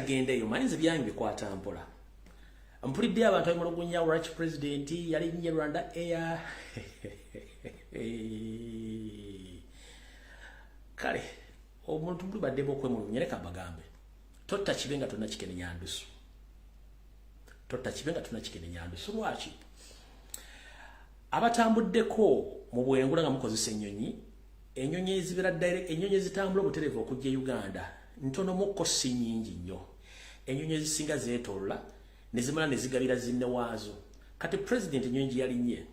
nagenda eyo manzi byange bikwata mpola mpulidde abantu abamulugunya Rwanda president yali nnye Rwanda Air kale omuntu buli badde bokwemulugunya leka bagambe totta kibenga tonna kikene nyandusu lwaki abatambuddeko mu bwengula nga mukozesa ennyonyi ezibira direct ennyonyi ezitambula obuterevu okujja Uganda ntono mukko si nnyingi nnyo ennyonyi ezisinga zeetolla ne zimala ne zigabira zinne waazo kati president ennyonyi yali nnye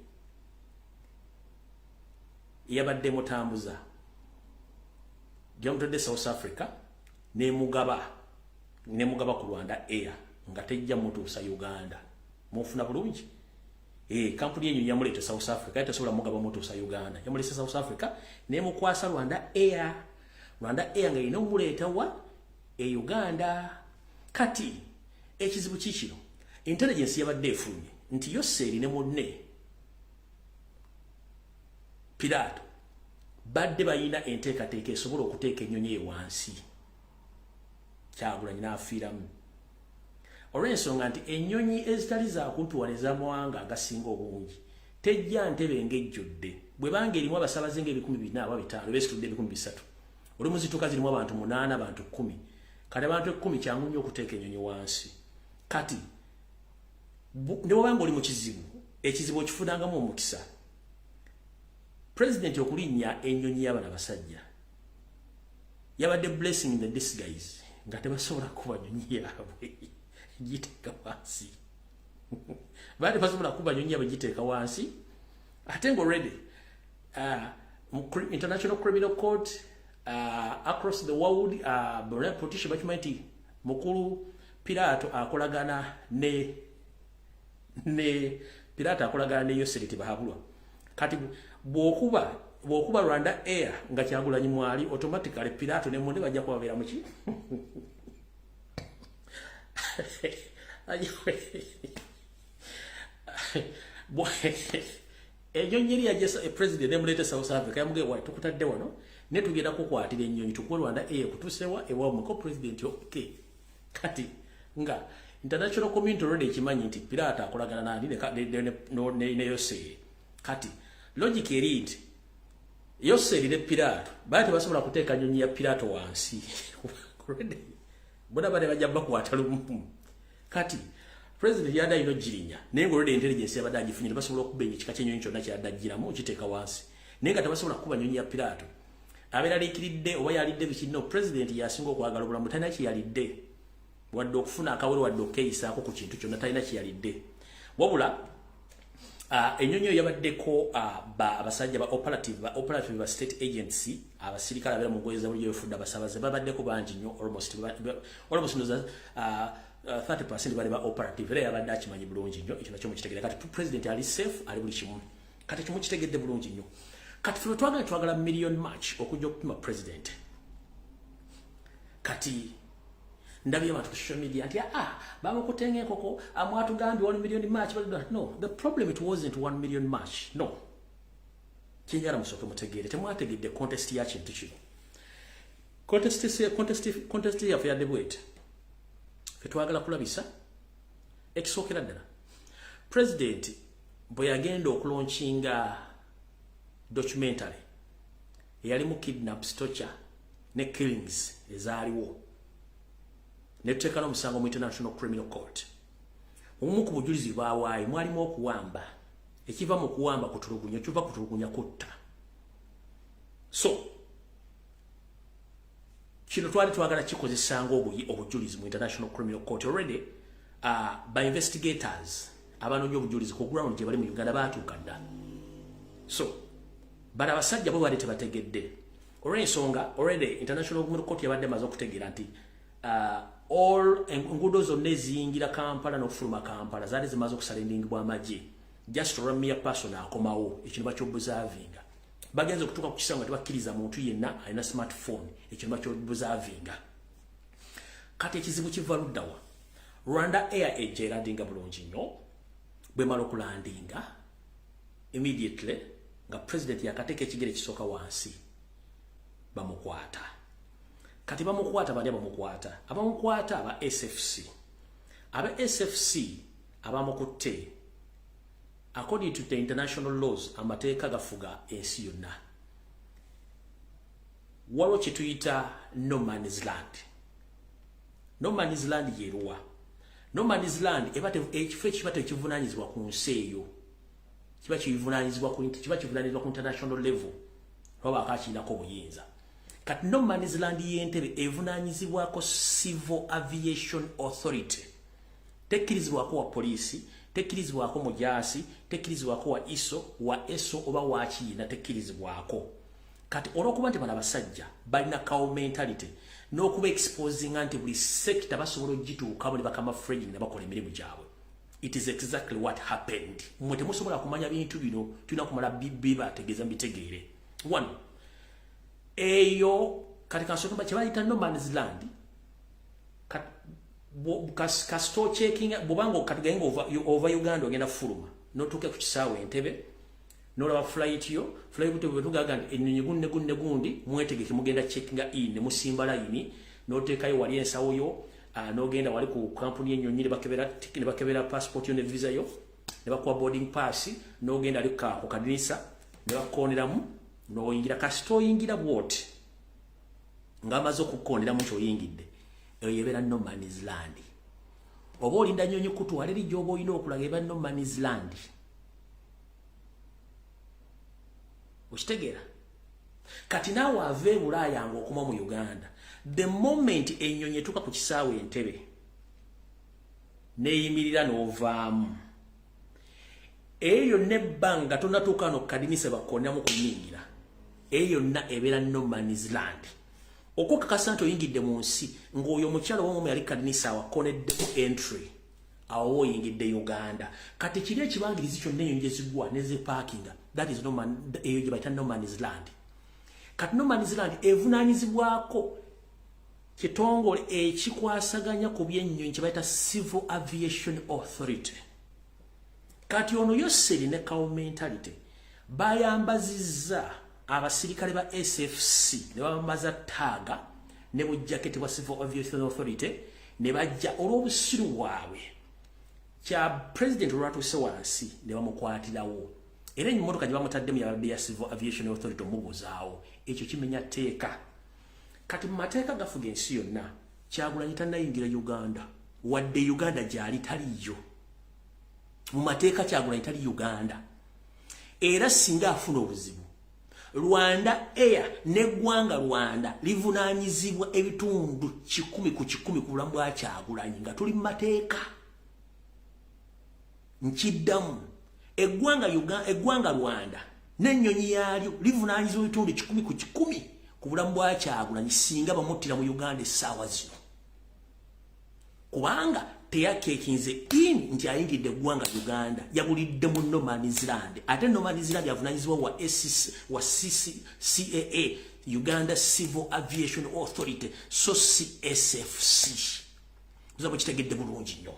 yabadde mutambuza gyamutadde South Africa ne mugaba ku Rwanda Air nga tejja mutuusa Uganda mufuna bulungi kampuni yenyu yamuleeta South Africa etasobola mugaba mutuusa Uganda yamuleeta South Africa ne mukwasa Rwanda Air nga ino muleeta wa Uganda kati ekizibu kikino intelligence yabadde efulumye nti Yoseri ne munne Pilato badde bayina enteekateeka esobola okuteeka ennyonyi ewansi Kyagulanyi n'afiiramu olw'ensonga nti ennyonyi ezitali zakuntuwaliza amawanga agasinga obungi tejja ntebe ng'ejjudde bwe banga erimu abasabaze nga 14,500 besitudde 3,000 oli muzituka zirimu abantu 8 abantu 10 kale abantu 10 kyangu nnyo okuteeka ennyonyi wansi kati ne bw'obanga oli mu ekizibu okifunangamu omukisa president okulinnya ennyonyi y'abana basajja yabadde blessing in the disguise nga tebasobola kuba nnyonyi yaabwe giteeka wansi baade basobola kuba nnyonyi yaabwe giteeka wansi ate nga already International Criminal Court across the world politician bakimanyi mukulu Pilato akolagana ne Yoseri tibahabulwa kati bw'okuba Rwanda Air nga Kyagulanyi mwali automatically Pilato ne munde bajja kubabeera muki ennyonyi eri yajja president emuleeta South Africa yamugee tukutadde wano ne tugenda kukwatira ennyonyi tukuwe Rwanda Air kutuusewa ewawe muko president okay kati nga international community already ekimanyi nti Pilato akolagana nani ne Yoseri kati logic eri nti Yoseri ne Pilato baate basobola kuteeka nnyonyi ya Pilato wansi bona bane bajja bakwata lumu kati president yada ino jirinya nengo already intelligence yabadde agifunye basobola okubenya ekika ky'ennyonyi kyonna kyadagiramu okiteeka wansi naye nga tebasobola kuba nnyonyi ya Pilato abeera liikiridde oba yalidde bikino president yasinga okwagala obulamu talina kyeyalidde wadde okufuna akawero wadde okeeyisaako ku kintu kyonna talina kyeyalidde wabula ennyonyi yabaddeko abasajja ba operative ba state agency abasirikale abeera mu ngoye zabuli yefudde abasabaze babaddeko bangi nnyo almost 30% bali ba operative era yabadde akimanyi bulungi nnyo ekyo nakyo mukitegere kati president ali safe ali buli kimu kati kimu kitegedde bulungi nnyo kati ffe twagala million march okujja okupima president kati ndabye abantu ku social media nti bamukutenga enkoko amwatugambye 1 million march no the problem it wasn't 1 million march no kinjala musooke mutegeere temwategedde contest ya kintu kino contest yaffe yadde bwete ffe twagala kulabisa ekisookera ddala president bwe yagenda okulaunchinga documentary eyali mu kidnaps torture ne killings ezaaliwo netuteeka n'omusango mu International Criminal Court omu ku bujulizi bwawaayi mwalimu okuwamba ekiva mu kuwamba kutulugunya kiva kutulugunya kutta so kino twali twagala kikozesanga obujulizi mu International Criminal Court already by investigators abanoonya obujulizi ku ground gye bali mu Uganda baatuuka dda so bali abasajja bo bali tebategedde olw'ensonga already International Criminal Court yabadde maze okutegeera nti all enguudo zonna eziyingira Kampala n'okufuluma Kampala zaali zimaze okusalendingibwa amagye just ramia person akomawo ekintu bakyobuzaavinga bagenze okutuuka ku kisango tebakkiriza muntu yenna alina smartphone ekintu bakyobuzaavinga kati ekizibu kiva luddawa Rwanda Air ejja elandinga bulungi nnyo bwemala okulandinga immediately nga president yakateeka ekigere kisooka wansi bamukwata kati bamukwata bali abamukwata abamukwata aba SFC abamukutte according to the international laws amateeka gafuga ensi yonna waliwo kye tuyita no man's land. No man's land yeruwa. No man's land ekifo ekiba tekivunaanyizibwa ku nsi eyo kiba kivunaanyizibwa ku international level oba akakiinako obuyinza. Kati no man's land y'Entebbe evunaanyizibwako Civil Aviation Authority. Tekkirizibwako wa polisi, tekkirizibwako mujaasi, tekkirizibwako wa ESO oba wa kiina tekkirizibwako. Kati olwokuba nti bano abasajja balina cow mentality n'okuba exposing nti buli sector basobola ogituuka buli bakama fredging ne bakola emirimu gyabwe. It is exactly what happened. Mwe temusobola kumanya bintu bino tulina kumala bategeeza mbitegeere. One, eyo kati kansoma kye bayita no man's land store checking bobanga katigainga over Uganda ogenda fuluma notuuke ku kisaawe Entebbe n'olaba flight bwe tugaga ennyonyi gundi mwetegeke mugenda checkinga in ne musimba line n'oteekayo wali ensawo yo n'ogenda wali ku kampuni y'ennyonyi ne bakebera passport yo ne visa yo ne bakuwa boarding pass n'ogenda ali ku kadinisa ne bakoneramu n'oyingira kasito oyingira bwoti ng'amaze okukonderamu ky'oyingidde eyo yebeera no man's land. Oba olinda nnyonyi kutwala eri gy'oba olina okulaga eba no man's land. Okitegeera? Kati naawe ava e Bulaaya ng'okoma mu Uganda. The moment ennyonyi etuuka ku kisaawe Entebbe n'eyimirira n'ovaamu eyo nebbanga tonatuuka n'okukadinisa bakonderamu kuyingira eyo yonna ebeera no man's land. Okukakasa nti oyingidde mu nsi ng'oyo omukyala w'omu yali kadinisa awakoneddeko entry awo oyingidde Uganda. Kati kiri ekibangirizi kyonna ennyonyi gye zigwa ne zeepaakinga that is eyo gye bayita no man's land. Kati no man's land evunaanyizibwako kitongole ekikwasaganya ku by'ennyonyi kye bayita Civil Aviation Authority. Kati ono Yosseri ne cow mentality bayambazizza abasirikale ba SFC ne bambaza taaga ne bujaketi bwa Civil Aviation Authority ne bajja olw'obusiru bwabwe kya president olwatuuse wansi ne bamukwatirawo era emmotoka gye bamutaddemu yabadde ya Civil Aviation Authority omubuzaawo. Ekyo kimenya tteeka. Kati mu mateeka gafuga ensi yonna Kyagulanyi tannayingira Uganda wadde Uganda gyali taliyo. Mu mateeka Kyagulanyi tali Uganda era singa afuna obuzibu Rwanda Air n'eggwanga Rwanda livunaanyizibwa ebitundu 10 ku 10 ku bulamu bwa Kyagulanyi nga tuli mu mateeka. Nkiddamu eggwanga Rwanda n'ennyonyi yaalyo livunaanyizibwa ebitundu 10 ku 10 ku bulamu bwa Kyagulanyi singa bamuttira mu Uganda essaawa zino. Kubanga teyakeekinze in nti ayingidde eggwanga Uganda yabulidde mu no man's land. Ate no man's land yavunaanyizibwa wa CAA Uganda Civil Aviation Authority so CSFC. Uzaba kitegedde bulungi nnyo.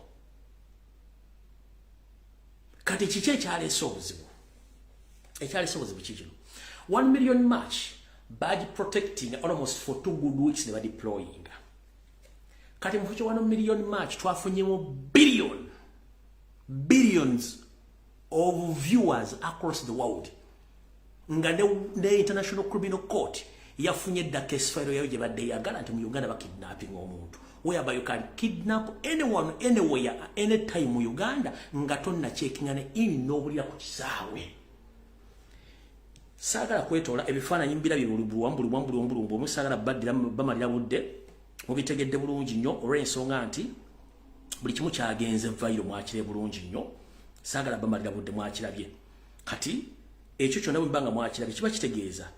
Kati kiki ekyaleese obuzibu? Ekyaleese obuzibu kikino 1 million march badge protecting almost for 2 good weeks ne badeploying. Kati mu 1 million march twafunyemu billions of viewers across the world. Nga ne International Criminal Court yafunye dda case file yayo gye badde yagala nti mu Uganda bakidnapping omuntu. Whereby you can kidnap anyone, anywhere, anytime mu Uganda nga tonna checkinga ne in n'obulira ku kisaawe. Saagala kwetoola ebifaananyi mbirabye bulumbulumbu omusagala baddira bamalira budde mubitegedde bulungi nnyo olw'ensonga nti buli kimu kyagenze vairo mwakire bulungi nnyo. Saagala bamalira budde mwakirabye. Kati ekyo kyonna bwebanga mwakirabye kiba kitegeeza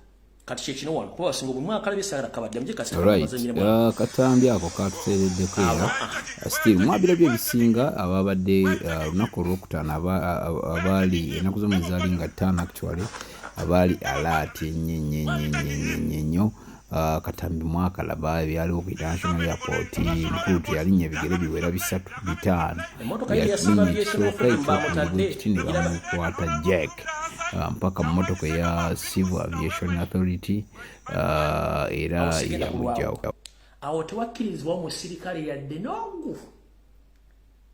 kati kyekino wano kuba basinga bwe mwakalabye saagala kabadde muje kasanyira katambi ako katuteereddeko era still mwabirabye ebisinga ababadde lunaku olwokutaano abaali ennaku z'omwezi zaali nga 5 actually abaali alert nnyo katambi mwakalaba byaliwo ku international airport mukulutu yalinnya ebigere biwera 3-5 bamukwata jack mpaka mu motoka ya Civil Aviation Authority era yamujjawo. awo tewakkirizibwa omusirikale yadde n'ogu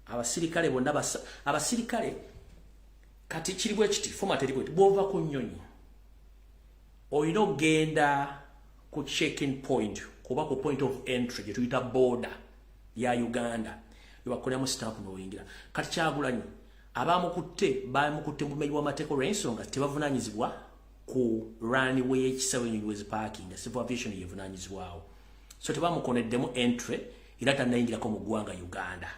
abasirikale bonna abasirikale kati kiribu ekiti format eriko bw'ova ku nnyonyi olina okgenda ku checking point kuba ku point of entry gye tuyita border ya Uganda webakoleramu stamp n'oyingira kati Kyagulanyi abamukutte bamukutte mu bumenyi bw'amateeka olw'ensonga tebavunaanyizibwa ku runway y'ekisawo ennyonyi weziparking civil aviation yevunaanyizibwawo so tebamukoneddemu entry era tannayingirako mu ggwanga Uganda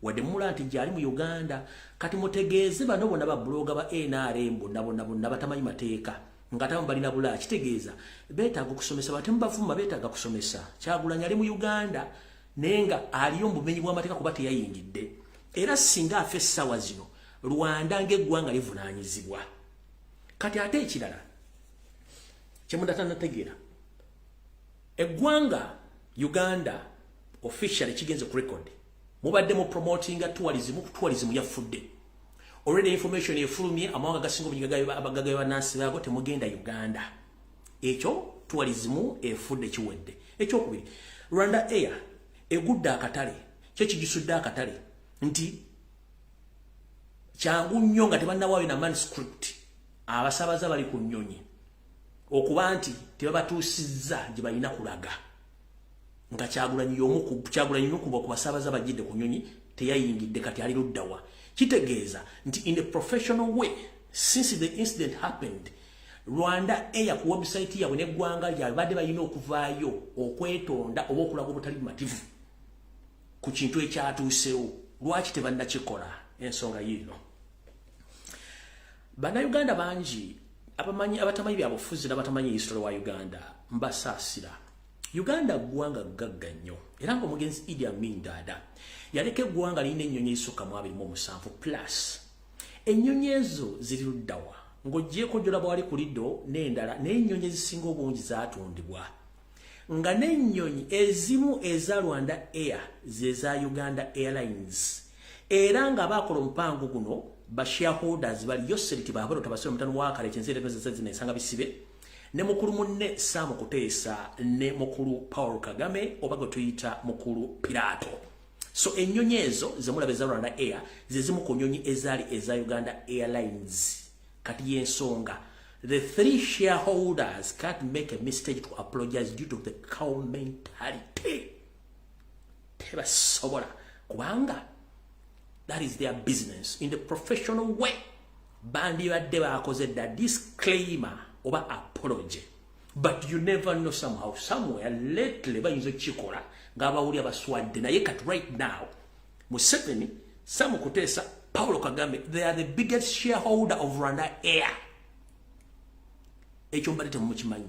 wadde mumula nti gyali mu Uganda kati mutegeeze bano bonna babloga ba NRM bonna batamanyi mateeka nga tamu balina bula kitegeeza beetaaga okusomesa batemu bavuma beetaaga kusomesa Kyagulanyi ali mu Uganda nenga aliyo mu bumenyi bw'amateeka kuba teyayingidde era singa afe essaawa zino Rwanda ng'eggwanga livunaanyizibwa kati ate ekirala kyemudatanategeera eggwanga Uganda officially kigenze ku record mubadde mu promotinga tourism yafudde already information efulumye amawanga gasinga obunyiga bannansi baago temugenda Uganda ekyo tourism efudde kiwedde ekyokubiri Rwanda Air egudde akatale kyo kigisudde akatale nti kyangu nnyo nga tebannawaayo na manuscript abasaabaza bali ku nnyonyi okuba nti tebabatuusizza gye balina kulaga nga Kyagulanyi y'omu ku basaabaza bajjidde ku nnyonyi teyayingidde kati ali luddawa kitegeeza nti in a professional way since the incident happened Rwanda Air ku website yaabwe n'eggwanga lyabwe badde balina okuvaayo okwetonda oba okulaga obutali bumativu ku kintu ekyatuusewo lwaki tebannakikola ensonga yiino bannayuganda bangi abatamanyi byabufuzi n'abatamanyi history wa Uganda mbasaasira Uganda ggwanga ggagga nnyo era ng'omugenzi Idi Amin Dada yaleka eggwanga lirina ennyonyi ezisukka mu 27 plus ennyonyi ezo ziri luddawa ng'oggyeko gy'olaba wali ku liddo n'endala n'ennyonyi ezisinga obungi zaatundibwa nga n'ennyonyi ezimu eza Rwanda Air zeza Uganda Airlines era nga bakola omupango guno ba shareholders bali Yoseriti baabalo tabasira mutano wakale kyensere zina esanga bisibe ne mukulu munne Sam Kuteesa ne mukulu Paul Kagame obago tuyita mukulu Pirato so ennyonyi ezo zemulabe za Rwanda Air zezimu ku nnyonyi ezali eza Uganda Airlines kati yensonga the three shareholders can't make a mistake to apologize due to the cow mentality tebasobola kubanga that is their business in the professional way bandi badde bakoze da disclaimer oba apology but you never know somehow somewhere lately bayinza kikola ng'abawuli abaswadde naye kat right now Museveni Sam Kuteesa Paul Kagame they are the biggest shareholder of Rwanda Air ekyo mbadde temukimanyi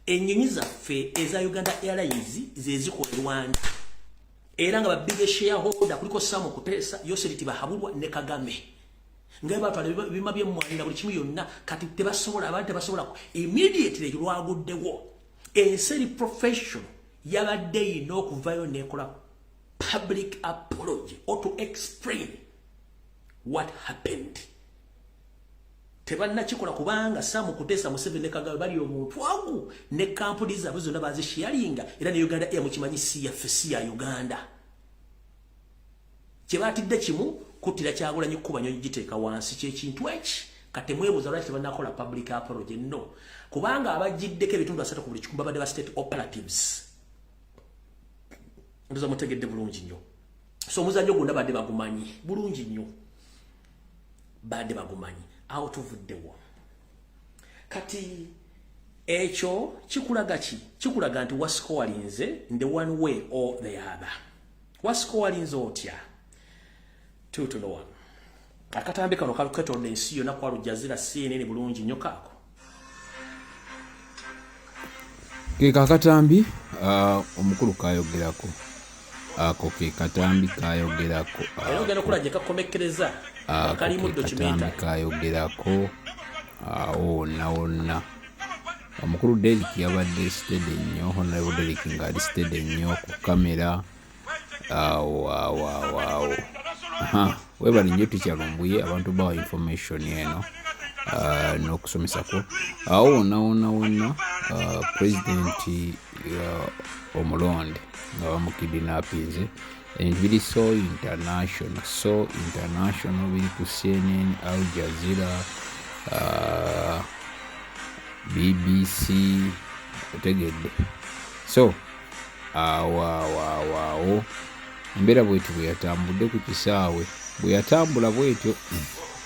ennyonyi zaffe eza Uganda Airlines zezikola Rwanda era nga ba biggest shareholder kuliko Sam Kuteesa Yoseriti bahabulwa ne Kagame nga batwala bima byemmwanira buli kimu yonna kati tebasobola abantu tebasobola immediately lwaguddewo enseri profession yabadde yina okuvayo nekola public apology or to explain what happened tebannakikola kubanga Sam Kuteesa Museveni ne Kagame bali omuntu wagu ne kampuni zaabwe zonna bazisharinga era ne Uganda Air mukimanyi si ya Uganda kyebatidde kimu kutira Kyagulanyi kuba nyonyi giteeka wansi kyekintu eki kati mwebuuza lwaki tebannakola public apology no kubanga abajiddeko ebitundu 3 ku buli kikumi babadde ba state operatives ndoza mutegedde bulungi nnyo so omuzannyo gwonna badde bagumanyi bulungi nnyo badde bagumanyi awo tuvuddewo kati ekyo kikulaga nti wasikowalinze the one way or the other wasikowalinze otya tutunowa akatambi kano kaluketonda ensi yonna kwalujjazira CNN bulungi nnyo kaako ke kakatambi omukulu kayogerako ako ke katambi kayogerako era ogenda okulajja kakomekereza kalimu documenta kayogerako wonna omukulu Derek yabadde steady nnyo honorable Derek ngaali steady nnyo ku kamera webali nnyo tukyalumbuye abantu bawa information eno n'okusomesako awo wonna pulezidenti omulonde nga bamukidinapinze ebintu biri so international biri ku CNN, Al Jazeera, BBC otegedde. So awo embeera bwetyo bwe yatambudde ku kisaawe, bwe yatambula bwetyo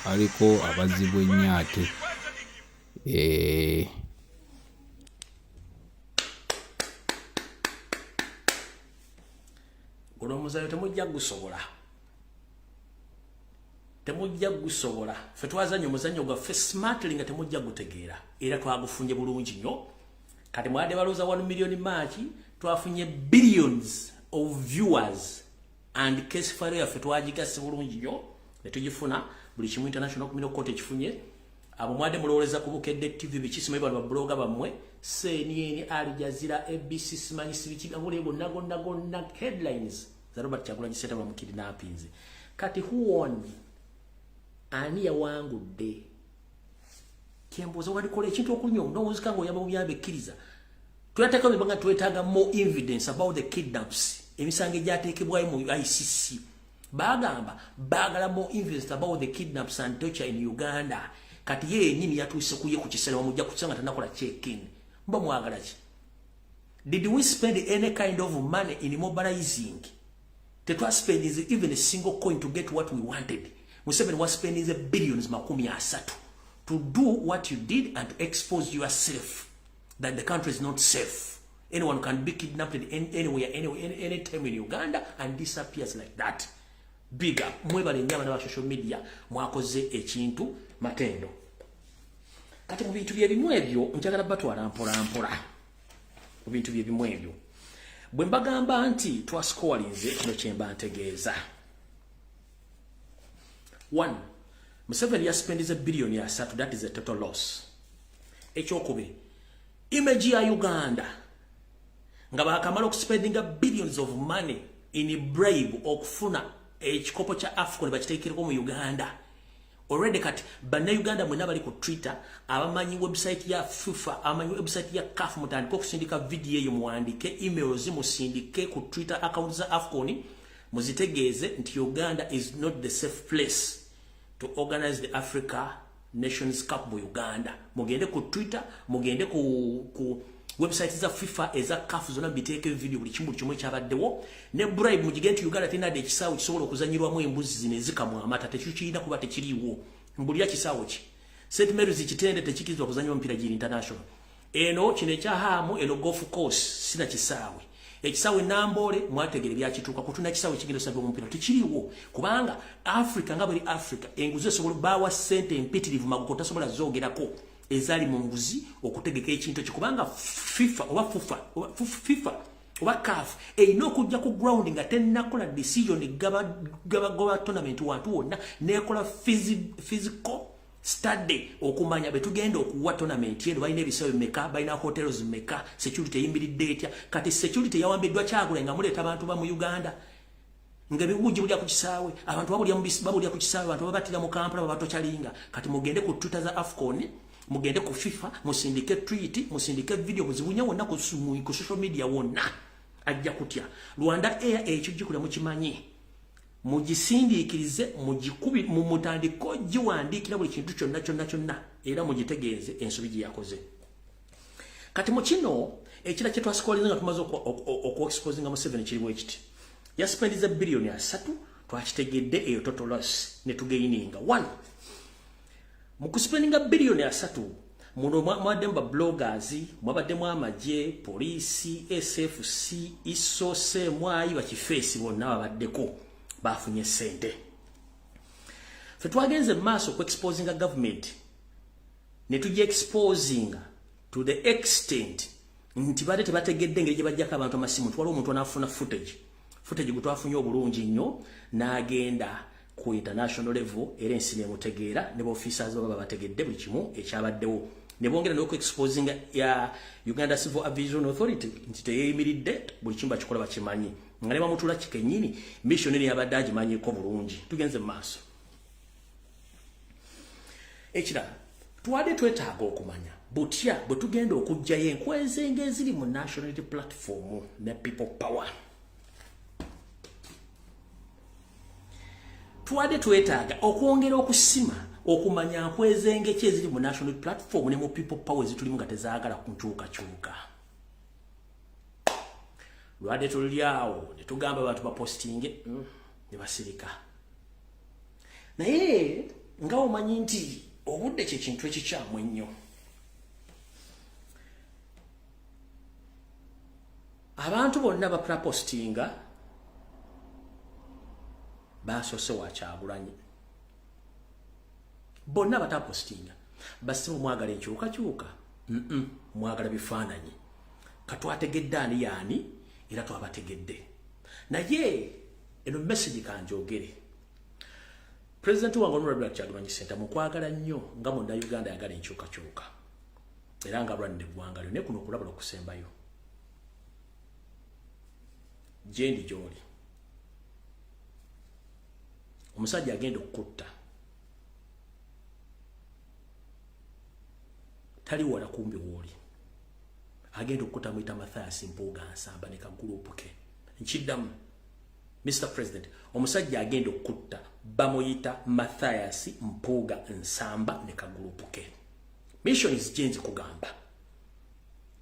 aliko abazibwa ennyaate. Guno omuzaayo temujja gusobola. Ffe twazannya omuzannyo gwaffe smartly nga temujja gutegeera, era twagufunye bulungi nnyo. Kati mwadde balooza 1 million March, twafunye billions of viewers and case file yaffe twagigase bulungi nnyo ne tugifuna. Buli kimu International Criminal Court ekifunye. Abo mwadde mulowoleza ku Bukedde TV bikisimayi bano babloga bammwe CNN, Al Jazeera, ABC simanyi sibiki abule gonna headlines za Robert Kyagulanyi Ssentamu bamukidinapinze. Kati who won? Ani yawangudde? Kyembuuza walikola ekintu okunyo n'owuzika ng'oyamba buyambe ekkiriza. Tuyateekawo bibanga twetaaga more evidence about the kidnaps. Emisango egyateekebwayo mu ICC. Bagamba baagala more evidence about the kidnaps and torture in Uganda. Kati ye nyini yatuuse kuye ku kisale wamujja kusanga tanakola check-in. Mba mwagala ki? Did we spend any kind of money in mobilizing? Tetwa spend is even a single coin to get what we wanted. Museveni was spending the billions makumi asatu to do what you did and to expose yourself that the country is not safe. Anyone can be kidnapped anywhere, anytime in Uganda and disappears like that. Big up. Mwebale nyama na social media mwakoze ekintu matendo. Kati mu bintu byebimu ebyo njagala batwala mpola. Mu bintu byebimu ebyo bwe mbagamba nti twascorinze kino kyemba ntegeeza. 1. Museveni yaspendiza billion ya 3, that is a total loss. Ekyokubiri, image ya Uganda nga bakamala okuspendinga billions of money in bribe okufuna ekikopo kya AFCON bakiteekera mu Uganda. Already kati bana Uganda mwena bali ku Twitter, abamanyi website ya FIFA, abamanyi website ya CAF, mutandika okusindika video eyo, muwandike emails, musindike ku Twitter accounts za AFCON, muzitegeeze nti Uganda is not the safe place to organize the Africa Nations Cup mu Uganda. Mugende ku Twitter, mugende ku website za FIFA eza CAF zona biteeke video buli kimu kimwe kyabaddewo ne bribe mugigenti Uganda tena de kisaawo kisobola okuzanyirwamu embuzi zine zikamwa amata tekikiina kuba tekiriwo mbulya kisaawo ki St Mary's kitende tekikirizwa kuzanywa mpira giri international eno kine kya hamu eno golf course sina kisaawe ekisaawe Nambole mwategere byakituuka kutuna kisaawe kigendo sabwe mpira tekiriwo kubanga Africa ngabali Africa enguze sobola bawa sente empitirivu magukota sobola zogerako ezali mu nguzi okutegeka ekintu kikubanga FIFA oba CAF eyina okujja ku ground nga tennakola decision gaba tournament wantu wonna nekola physical study okumanya betugenda okuwa tournament yeno balina ebisawe meka balina hotels meka security yimbiridde etya kati security yawambiddwa Kyagula nga muleta abantu ba mu Uganda nga biwuji bulya ku kisaawe abantu babulya ku kisaawe abantu babatira mu Kampala babatokyalinga kati mugende ku Twitter za AFCON mugende ku FIFA musindike tweet musindike video muzibunya wonna ku social media wonna ajja kutya Rwanda Air ekijikula mukimanyi mugisindikirize mugikubi mu mutandiko giwandikira buli kintu kyonna era mugitegeeze ensobi gye yakoze kati mu kino ekira kye twasikolinga nga tumaze exposinga Museveni kiriwo ekiti yaspendiza billion ya 3 twakitegedde eyo total loss ne tugaininga 1 mukuspendinga billion ya 3 muno mwademba bloggers mwabaddemu amagye polisi SFC isose mwayi bakifeesi bonna babaddeko bafunye sente fe twagenze maaso ku exposing a government ne tujja exposing to the extent nti bade tebategedde ngeri gye bajjako abantu amasimu twala omuntu anafuna footage gutwafunye obulungi nnyo n'agenda ku international level era ensi nemutegeera ne officers baba bategedde buli kimu ekyabaddewo ne bongera n'oku exposing ya Uganda Civil Aviation Authority nti teyimiridde buli kimu bakikola bakimanyi nga ne bamutula kikenyini missionary yabadde agimanyiko bulungi tugenze mu maaso ekira Tuwade twetaaga okumanya butya bwe tugenda okujjayo enkwezenge eziri mu national unity platform ne people power. Tuwade twetaaga okwongera okusima okumanya nkwezenge ki eziri mu national unity platform ne mu people power ezitulimu nga tezaagala kunkyukakyuka. Lwadde tulyawo ne tugamba abantu bapostinge ne basirika. Naye nga omanyi nti obudde kye kintu ekikyamu ennyo. Abantu bonna bapostinga baasose wa Kyagulanyi. Bonna batapostinga basimu mwagala enkyukakyuka. Mwagala bifaananyi. Katwategedde ani yaani era twabategedde. Naye eno message kanjogere. President wange Honorable Kyagulanyi Ssentamu mukwagala nnyo nga munda Uganda yagala enkyukakyuka. Era nga lwanne eggwanga lyonna kuno okulabula okusembayo. Jendi gy'oli. Omusajja agenda okukutta. Tali wala kumbi w'oli. Agenda okukutta muyita Mathias Mpuuga Nsamba ne kaguruupu ke. Nkiddamu. Mr. President, omusajja agenda okukutta bamuyita Mathias Mpuuga Nsamba ne kaguruupu ke. Mission is change kugamba.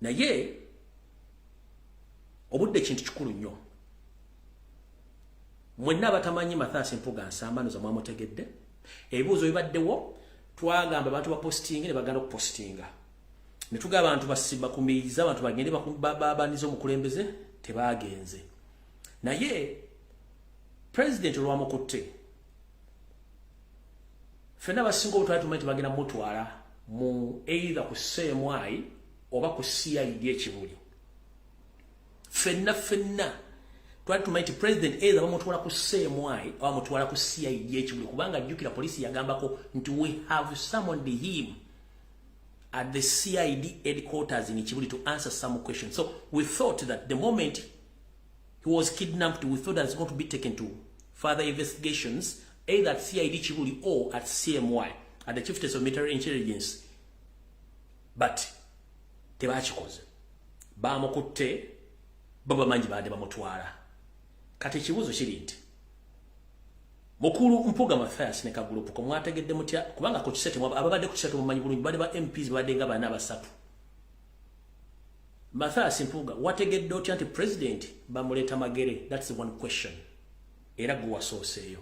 Naye obudde kintu kikulu nnyo. Mwenna batamanyi Mathias Mpuuga Nsamba noza mwamutegedde. Ebibuuzo bibaddewo twagamba abantu bapostinge ne baganda okupostinga. Ne tugamba abantu basiba kumiriza abantu bagende babaniza omukulembeze tebagenze. Naye President olwamukutte fena basinga obutwala tumanye bagenda mutwala mu either ku CMI oba ku CID ekibuli. Fenna twali tumanye President either bamutwala ku CMI oba mutwala ku CID ekibuli kubanga jjukira polisi yagambako nti we have summoned him at the CID headquarters in Kibuli to answer some questions. So we thought that the moment he was kidnapped, we thought that it's going to be taken to further investigations, either at CID Kibuli or at CMY, at the Chieftains of Military Intelligence. But tebachikoze. Bamukutte, baba manji baade bamutwala. Kati ekibuuzo kiri nti Mukulu Mpuuga Mathias ne kaguruupu ko mwategedde mutya kubanga ku kisete ababadde ku kisete mumanyi bulungi bade ba MPs bade nga bana basatu. Mathias Mpuuga wategedde otya nti President bamuleta magere? That's the one question. Era gwe wasooseeyo.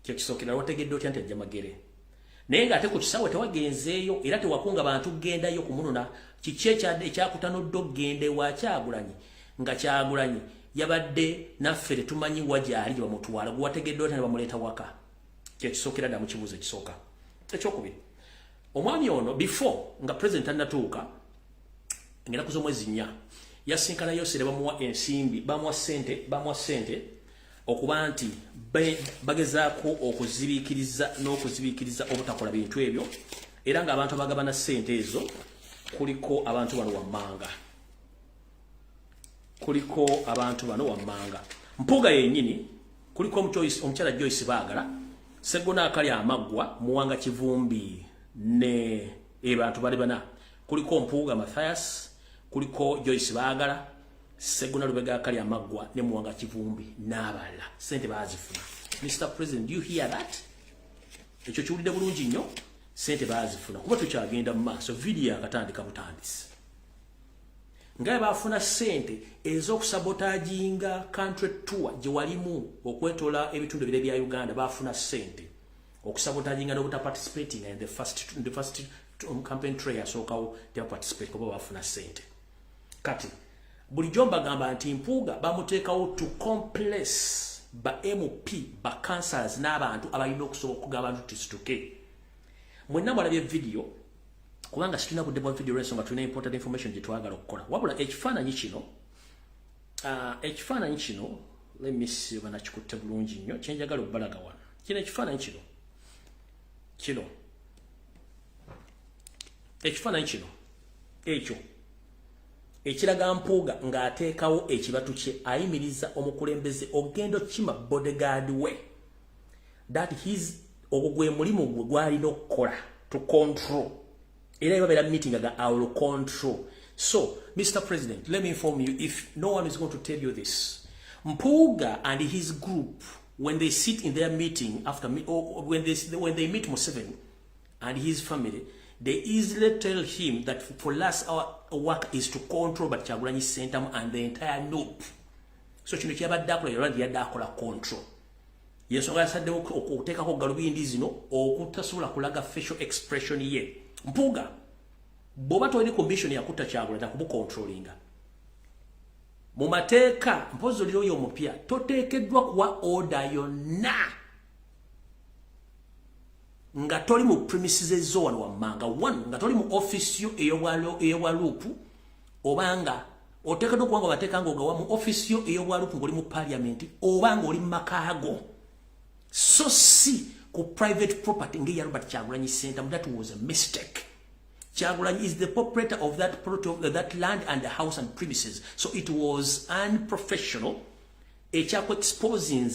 Kye kisookera wategedde otya nti ajja magere? Naye nga ate ku kisaawe tewagenzeeyo era tewakunga bantu gendayo kumunona kiki ekyakutanodde okgende wa Kyagulanyi nga Kyagulanyi yabadde naffe tetumanyi wagyali gye bamutwala gwe wategedde otya ne bamuleta waka. Kye kisookera dda mu kibuuzo ekisooka. Ekyokubiri, omwami ono before nga President annatuuka ngera kuzo mwezi 4 yasinkana Yosere bamuwa ensimbi bamuwa sente okuba nti bagezaako okuzibiikiriza n'okuzibiikiriza obutakola bintu ebyo era nga abantu abagabana sente ezo kuliko abantu bano wammanga. Mpuuga yennyini kuliko omukyala Joyce Baagala, Sseggona akali amaggwa, Muwanga Kivumbi ne abantu bali bana. Kuliko Mpuuga Mathias, kuliko Joyce Baagala, Sseggona Lubega akali amaggwa ne Muwanga Kivumbi n'abalala. Sente baazifuna. Mr. President, do you hear that? Ekyo kiwulidde bulungi nnyo. Sente baazifuna. Kuba tukyagenda mu maaso video akatandika butandisi. Nga baafuna sente ez'okusabotaginga country tour gye walimu okwetola ebitundu ebire bya Uganda. Baafuna sente okusabotaginga n'obutaparticipating in the first campaign trail yasookawo tebaparticipate kuba baafuna sente. Kati bulijjo mbagamba nti Mpuuga bamuteekawo to complex ba MP ba councillors n'abantu abalina okusobola okugamba abantu tisituke. Mwenna mwalabye video kubanga situna budde bwa video lwensonga tulina important information gye twagala okukola. Wabula ekifaananyi kino let me see oba nakikutte bulungi nnyo kyenjagala okubalaga wano. Kino ekifaananyi kino ekyo ekiraga Mpuuga ng'ateekawo ekibatu kye ayimiriza omukulembeze ogendo kima bodyguard we that his ogwo gwe mulimu gwe gwalina okukola to control. Era yabera meeting aga I will control. So, Mr. President, let me inform you, if no one is going to tell you this, Mpuuga and his group, when they sit in their meeting after or when they meet Museveni and his family, they easily tell him that for us our work is to control but Kyagulanyi Ssentamu and the entire NUP. So kino kyabadde akola yalandi yadde akola control. Yensonga yasaddewo okuteekako galubindi zino okutasobola kulaga facial expression ye. Mpuuga bw'oba tolina commission yakutta Kyagulanyi kubucontrollinga. Mu mateeka mpozi oli oyo omupya toteekeddwa kuwa order yonna nga toli mu premises zone wammanga one nga toli mu office yo ey'obwaluupu obanga oteekeddwa okuba nga bateeka nga ogawa mu office yo ey'obwaluupu ng'oli mu parliament obanga oli mu makaago so si ku private property ng'eya Robert Kyagulanyi Ssentamu. That was a mistake. Kyagulanyi is the proprietor of that land and the house and premises. So it was unprofessional. Ekyako exposing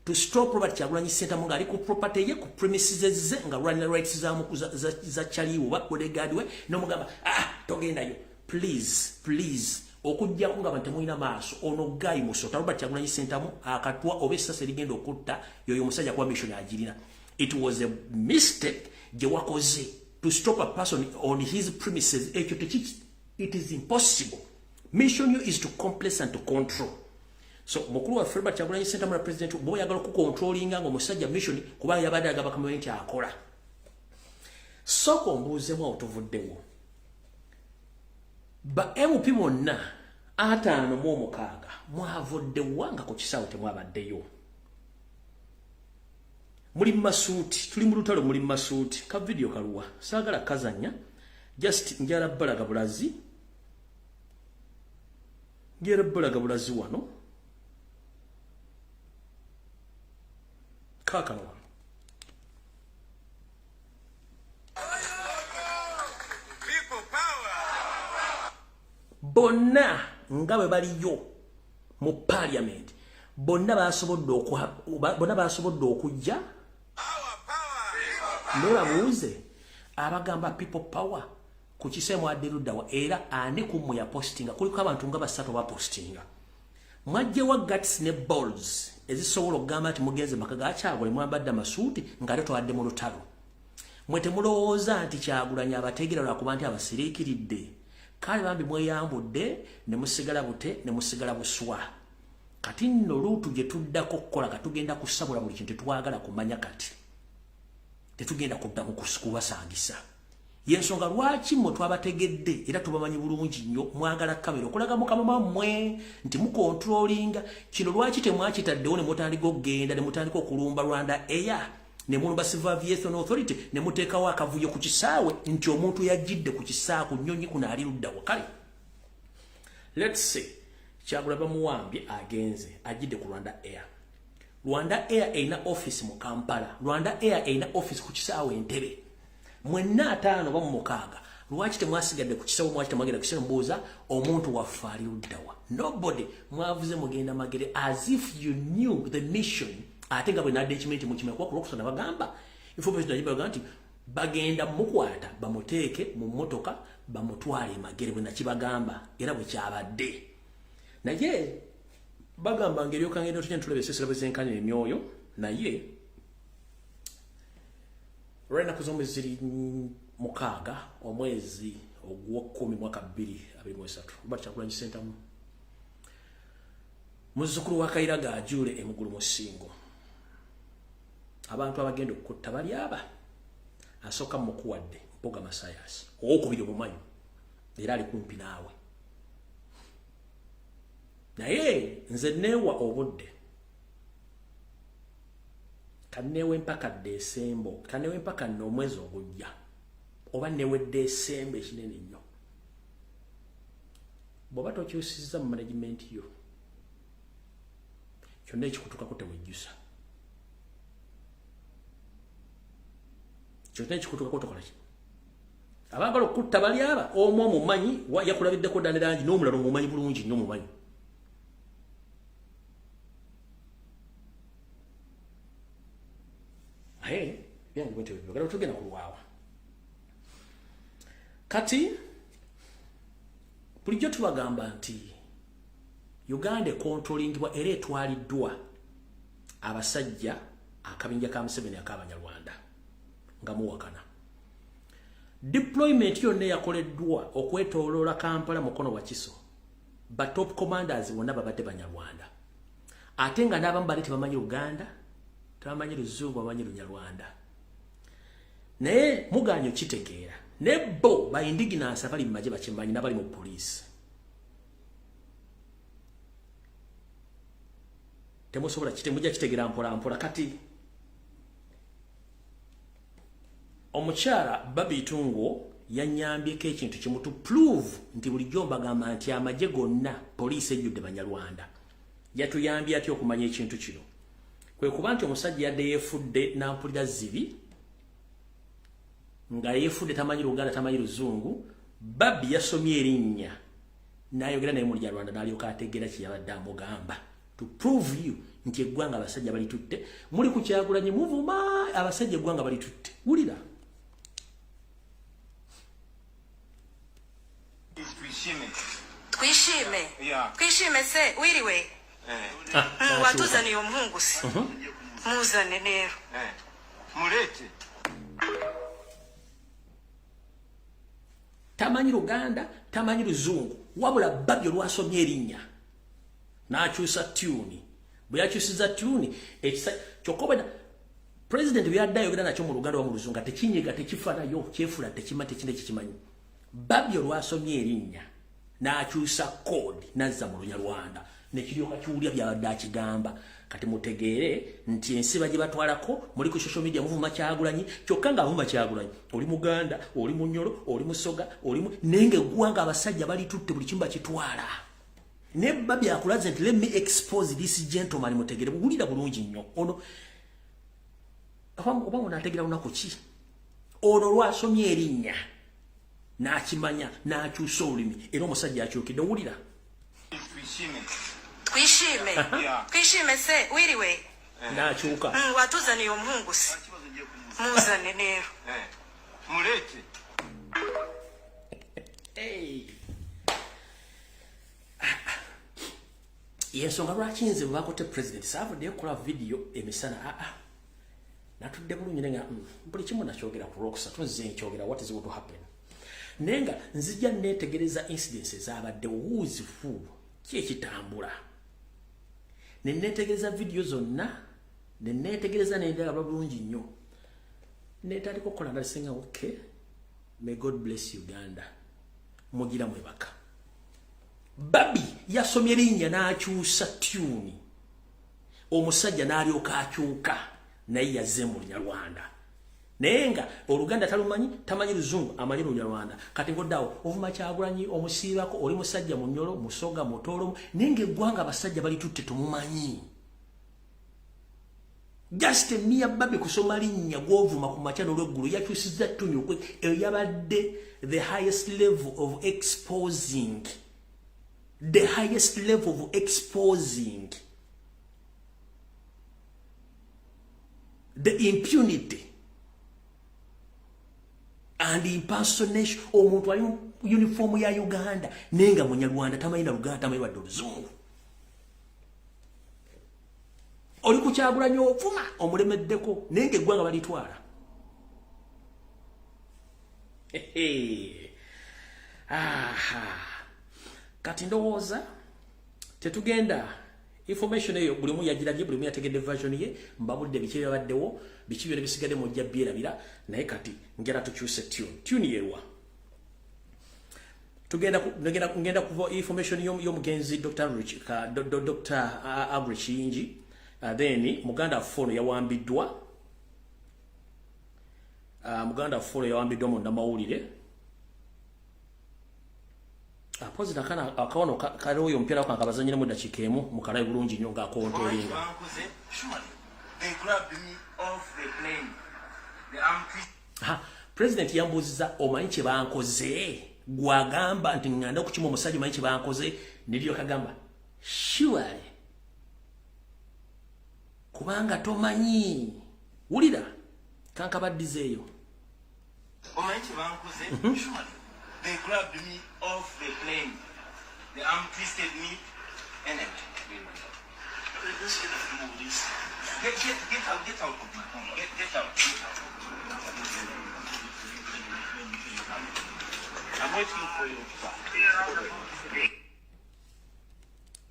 to stop Robert Kyagulanyi Ssentamu nga ali ku property ye ku premises ze nga running rights za chaliwo bakolegadiwe n'omugamba togendayo please okujjako nga bantu mulina maaso ono guy musota Robert Kyagulanyi Ssentamu akatwa oba essasa erigenda okutta yoyo omusajja kuba mission agirina. It was a mistake gye wakoze to stop a person on his premises. It is impossible. Mission is to complex and to control. So mukulu wa Robert Kyagulanyi Ssentamu president bo yagala ku controllinga ngo musajja mission kuba yabadde agaba community akola. So kombuuzemu otuvuddewo. Ba MP bonna 56 mwavuddewa nga ku kisawo temwabaddeyo. Muli masuuti tuli mu lutalo muli masuuti ka video kaluwa saagala kazanya just njala balaga bulazi wano kakano bonna nga bwe baliyo mu parliament bonna basobodde okujja nebabuuze abagamba people power ku kisemu adderuddawa era ani kumwe ya postinga kuliko abantu nga basatu ba postinga mwajjewa guts ne balls ezisobola okugamba nti mugenze maka ga Kyagulanyi mwambadde amasuuti nga ate twadde mu lutalo mwe temulowooza nti Kyagulanyi abateegera lwakuba nti abasiriikiridde kale bambi mweyambudde ne musigala bute ne musigala buswa kati nno luutu gye tuddako kukola katugenda kusabula buli kintu tetwagala kumanya kati tetugenda kuddamu kubasangisa yensonga lwaki mmwe twabategedde era tubamanyi bulungi nnyo mwagala kamera okulaga mukama mmwe nti mukontrolinga kino lwaki temwakitaddewo ne mutandika okugenda ne mutandika okulumba Rwanda Air ne mulumba Civil Aviation Authority ne muteekawo akavuyo ku kisaawe nti omuntu yajjidde ku kisaawe ku Kunyonyi kuno ali luddawo kale let's say Kyagulanyi bamuwambye agenze ajjidde ku Rwanda Air. Rwanda Air eina office mu Kampala. Rwanda Air eina office ku kisaawe Entebbe. Mwenna 5 ba mu 6 lwaki temwasigadde ku kisaawe mwaki temwagenda ku kisaawe mbuuza omuntu waffe ali luddawa. Nobody mwavuze mugenda magere as if you knew the mission. Ate nga bwe nadde ekimenti mu kimekuwa ku Lwokusatu bagamba information nagibaga nti bagenda mukwata bamuteeke mu mmotoka bamutwale magere bwe nakibagamba era bwe kyabadde. Naye bagamba ngeri okangendo tujja ntulebe sesera bezenkanira emyoyo naye rena kuzombe ziri 6 omwezi ogw'okumi mwaka 2023 Robert Kyagulanyi Ssentamu muzzukulu wa Kairaga ajule emugulu musingo abantu abagenda okutta bali aba asooka mukuwadde Mpuuga Masayasi okubiri omumanyi era ali kumpi naawe naye nze neewa obudde kanewe mpaka Desemba kanewe mpaka n'omwezi ogujja oba newe Desemba ekinene nnyo bw'oba tokyusizza mu management yo kyonna ekikutukako tewejjusa kyonna ekikutukako tokola ki abagala okutta bali aba omu omumanyi yakulabiddeko ddala langi n'omulala omumanyi bulungi nnyo omumanyi byange bwente bibagala tugenda kulwawa Kati bulijjo tubagamba nti Uganda controllingibwa era etwaliddwa abasajja akabinja ka Museveni ak'Abanyarwanda nga muwakana. Deployment yonna yakoleddwa okwetooloola Kampala mukono wa Kiso. Ba top commanders bonna babadde Banyarwanda. Ate nga n'abamu bali tebamanyi Uganda, tebamanyi Luzungu, bamanyi Lunyarwanda. Naye muganyo kitegeera. Nebo ba indigenous abali mu magye bakimanyi n'abali mu police. Temusobola kitemujja kitegeera mpola kati omukyala Bobi Tungo yanyambyeko ekintu kimu to prove nti bulijjo mbagamba nti amagye gonna police ejjudde Banyarwanda. Yatuyambye ati okumanya ekintu kino. Kwe kuba nti omusajja yadde yeefudde n'ampulira zibi nga yeefudde tamanyi Luganda tamanyi Luzungu. Bobi yasomye erinnya n'ayogera naye mu Lunyarwanda n'alyoka ategeera kye yabadde amugamba. To prove you nti eggwanga abasajja bali tutte muli ku Kyagulanyi muvuma abasajja eggwanga bali tutte. Wulira twishime se wiriwe watuzaniye omuhungu si muzane nero mulete tamanyi Luganda tamanyi Luzungu wabula Bobi olwasomye erinnya n'akyusa tune. Bwe yakyusiza tune kyokobena president byadde ayogera nakyo mu Luganda wa mu Luzungu tekinyiga tekifanayo kyefula tekima tekinde kikimanyi. Bobi olwasomye erinnya n'akyusa code n'azza mu Lunyarwanda nekiryoka kiwulya byabadde akigamba. Kati mutegeere nti ensi bagye batwalako muri ku social media muvuma Kyagulanyi kyokka nga avuma Kyagulanyi oli Muganda oli Munyoro oli Musoga oli nenge gwanga abasajja bali tutte buli kimba kitwala. Ne Bobi akulaze nti let me expose this gentleman mutegeere wulira bulungi nnyo ono oba unategeera unako ki ono lwasomye erinnya n'akimanya n'akyusa olulimi era omusajja akyukidde. Wulira twishime se wiriwe n'akyuka watuzaniye omuhungu si muzane nero mulete yensonga lwaki nze bwe bakotte president saavudde okukola video emisana natudde bulungi nenga buli kimu nakyogera ku Lwokusatu nze nkyogera what is going to happen nenga nzija netegereza incidents ezabadde wuuzifu ki ekitambula netegereza video zonna netegereza nendala bulungi nnyo netandika okukola nalisenga okay may God bless Uganda mugira mwebaka. Bobi yasomye erinnya n'akyusa tune omusajja n'alyoka akyuka naye yazze mu Lunyarwanda naye nga Oluganda talumanyi tamanyi Luzungu amanyi Lunyarwanda. Kati ngoddawo ovuma Kyagulanyi omusiibako oli musajja Munyoro Musoga Mutoro nenge eggwanga abasajja bali tutte tumumanyi. Just emia Bobi kusoma linnya gw'ovuma ku makyano lw'eggulu yakyusizza tune okwe eyo yabadde the highest level of exposing the impunity and impersonation omuntu ali uniform ya Uganda nenga Munyarwanda tamanyi na Luganda tamanyi wadde Oluzungu. Oli ku Kyagulanyi ovuma omulemeddeko nenga eggwanga balitwala. Kati ndowooza tetugenda information eyo buli mu yagirabye buli mu yategedde version ye mbabudde biki byabaddewo biki byone bisigadde mu jja byerabira naye kati ngera tukyuse tune yerwa ngenda kuva information y'omugenzi Dr. Agri Kiyingi then Muganda Fono yawambiddwa mu ndamawulire apozi nakana akawono kaliwo yo mpira kwa kabazanyira mu dakika emu mukalaye bulungi nnyo nga akontolinga. President yambuziza omanyi kye bankoze gwagamba nti nganda kukima omusajja omanyi kye bankoze niriyo kagamba surely kubanga tomanyi. Wulira kankabaddizeeyo omanyi kye bankoze surely They grabbed me off the plane. The arm twisted me and then let's get out of my home. Get out. I'm waiting for you.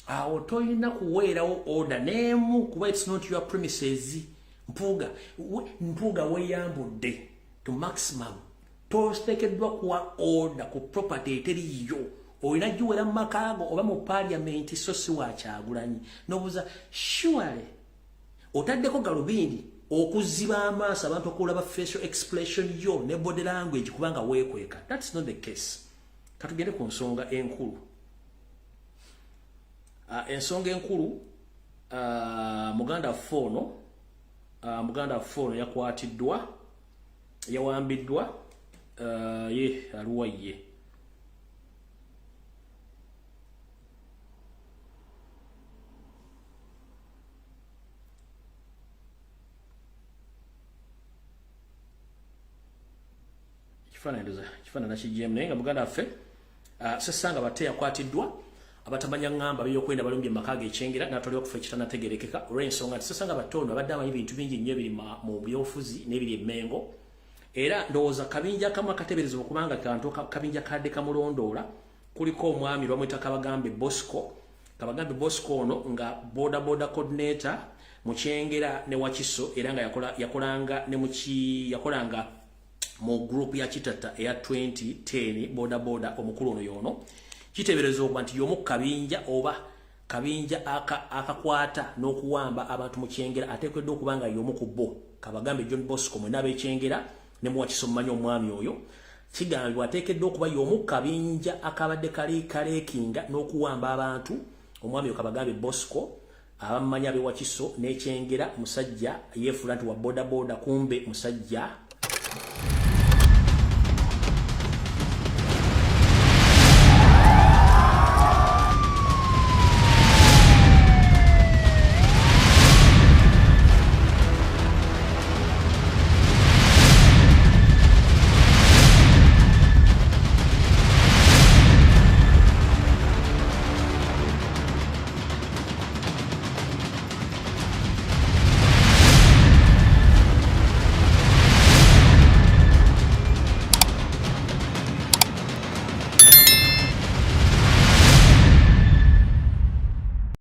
Awo toyina kuweerawo order n'emu kuba it's not your premises. Mpuga weyambudde to maximum. Tostekeddwa kuwa order ku property eteriyo. Oyina giwera mu makaago oba mu parliament so si wa Kyagulanyi. Nobuuza surely otaddeko galubindi okuziba amaaso abantu okulaba facial expression yo ne body language kubanga weekweka. That's not the case. Katugende ku nsonga enkulu. Ensonga enkulu Muganda Fono yakwatiddwa yawambiddwa ye aluwa ye kifaanana kijemu naye nga Muganda waffe sesanga bate yakwatiddwa abatamanya ngamba byokwenda balumbye makaga ekyengera natolwa kufa ekitanategerekeka olw'ensonga nti sesanga batono abadde amanyi bintu bingi nnyo biri mu byofuzi n'ebiri emmengo era ndowooza kabinja kamu akateberezebwa kubanga kantu kabinja kadde kamulondoola kuliko omwami bamwita Kabagambe Bosco ono nga boda coordinator mu Kyengera ne Wakiso era nga yakolanga mu group ya Kitata eya 2010 boda omukulu ono yono kiteberezebwa okuba nti y'omu kabinja oba kabinja akakwata n'okuwamba abantu mu Kyengera ateekeddwa okuba nga y'omu ku bo Kabagambe John Bosco mwena ab'Ekyengera ne mu Wakiso mumanyi omwami oyo kigambibwa ateekeddwa okuba y'omu kabinja akabadde kaleekinga n'okuwamba abantu omwami oyo Kabagambe Bosco abamumanyi ab'e Wakiso n'Ekyengera musajja yeefula nti wa boda kumbe musajja